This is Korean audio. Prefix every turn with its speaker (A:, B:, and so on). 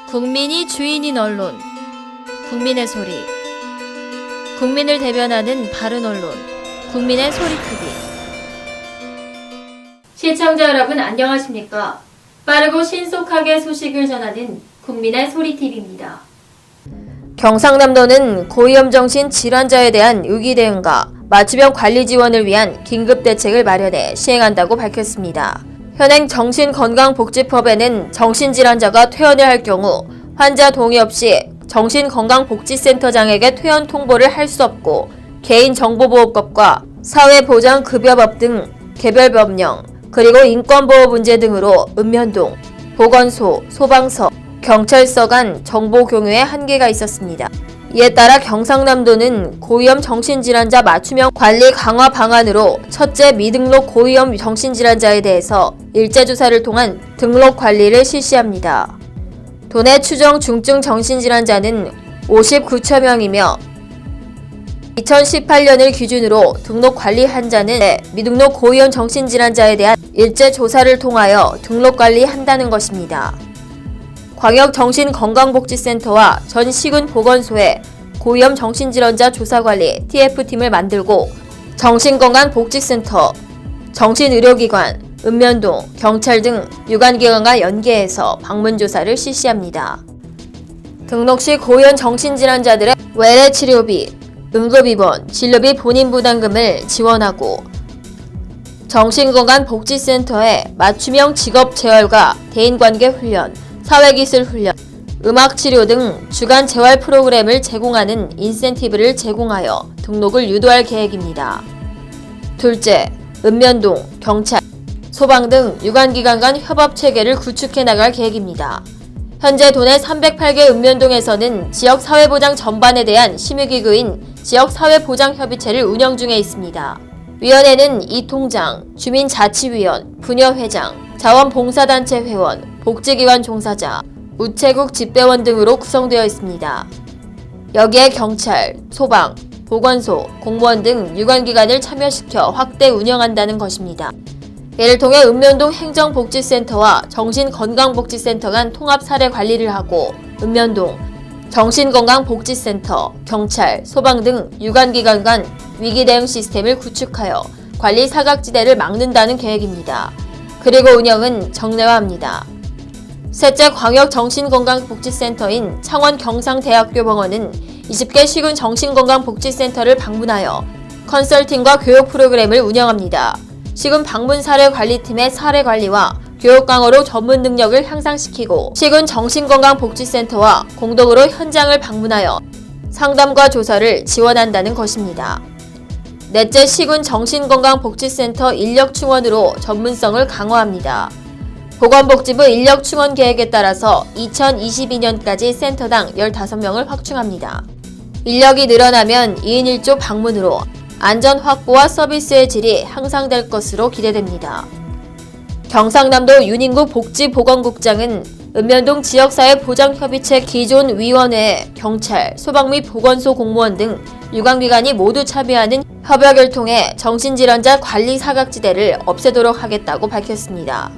A: 국민이 주인인 언론, 국민의 소리. 국민을 대변하는 바른 언론, 국민의 소리TV. 시청자 여러분 안녕하십니까? 빠르고 신속하게 소식을 전하는 국민의 소리TV입니다. 경상남도는 고위험 정신 질환자에 대한 의기 대응과 맞춤형 관리 지원을 위한 긴급 대책을 마련해 시행한다고 밝혔습니다. 현행 정신건강복지법에는 정신질환자가 퇴원을 할 경우 환자 동의 없이 정신건강복지센터장에게 퇴원 통보를 할 수 없고 개인정보보호법과 사회보장급여법 등 개별법령, 그리고 인권보호 문제 등으로 읍면동, 보건소, 소방서, 경찰서 간 정보 공유에 한계가 있었습니다. 이에 따라 경상남도는 고위험 정신질환자 맞춤형 관리 강화 방안으로 첫째 미등록 고위험 정신질환자에 대해서 일제조사를 통한 등록 관리를 실시합니다. 도내 추정 중증 정신질환자는 59천 명이며 2018년을 기준으로 등록 관리 환자는 미등록 고위험 정신질환자에 대한 일제조사를 통하여 등록 관리한다는 것입니다. 광역정신건강복지센터와 전 시군보건소에 고위험 정신질환자 조사관리 TF팀을 만들고 정신건강복지센터, 정신의료기관, 읍면동, 경찰 등 유관기관과 연계해서 방문조사를 실시합니다. 등록 시 고위험 정신질환자들의 외래치료비, 응급입원, 진료비 본인부담금을 지원하고 정신건강복지센터에 맞춤형 직업재활과 대인관계 훈련, 사회기술 훈련, 음악치료 등 주간 재활 프로그램을 제공하는 인센티브를 제공하여 등록을 유도할 계획입니다. 둘째, 읍면동, 경찰, 소방 등 유관기관 간 협업체계를 구축해 나갈 계획입니다. 현재 도내 308개 읍면동에서는 지역사회보장 전반에 대한 심의기구인 지역사회보장협의체를 운영 중에 있습니다. 위원회는 이통장, 주민자치위원, 부녀회장, 자원봉사단체 회원, 복지기관 종사자, 우체국 집배원 등으로 구성되어 있습니다. 여기에 경찰, 소방, 보건소, 공무원 등 유관기관을 참여시켜 확대 운영한다는 것입니다. 이를 통해 읍면동 행정복지센터와 정신건강복지센터 간 통합 사례 관리를 하고 읍면동, 정신건강복지센터, 경찰, 소방 등 유관기관 간 위기대응 시스템을 구축하여 관리 사각지대를 막는다는 계획입니다. 그리고 운영은 정례화합니다. 셋째, 광역정신건강복지센터인 창원경상대학교 병원은 20개 시군 정신건강복지센터를 방문하여 컨설팅과 교육 프로그램을 운영합니다. 시군 방문 사례 관리팀의 사례 관리와 교육 강화로 전문 능력을 향상시키고 시군 정신건강복지센터와 공동으로 현장을 방문하여 상담과 조사를 지원한다는 것입니다. 넷째, 시군 정신건강복지센터 인력 충원으로 전문성을 강화합니다. 보건복지부 인력 충원 계획에 따라서 2022년까지 센터당 15명을 확충합니다. 인력이 늘어나면 2인 1조 방문으로 안전 확보와 서비스의 질이 향상될 것으로 기대됩니다. 경상남도 윤인구 복지보건국장은 읍면동 지역사회보장협의체 기존위원회에 경찰, 소방 및 보건소 공무원 등 유관기관이 모두 참여하는 협약을 통해 정신질환자 관리 사각지대를 없애도록 하겠다고 밝혔습니다.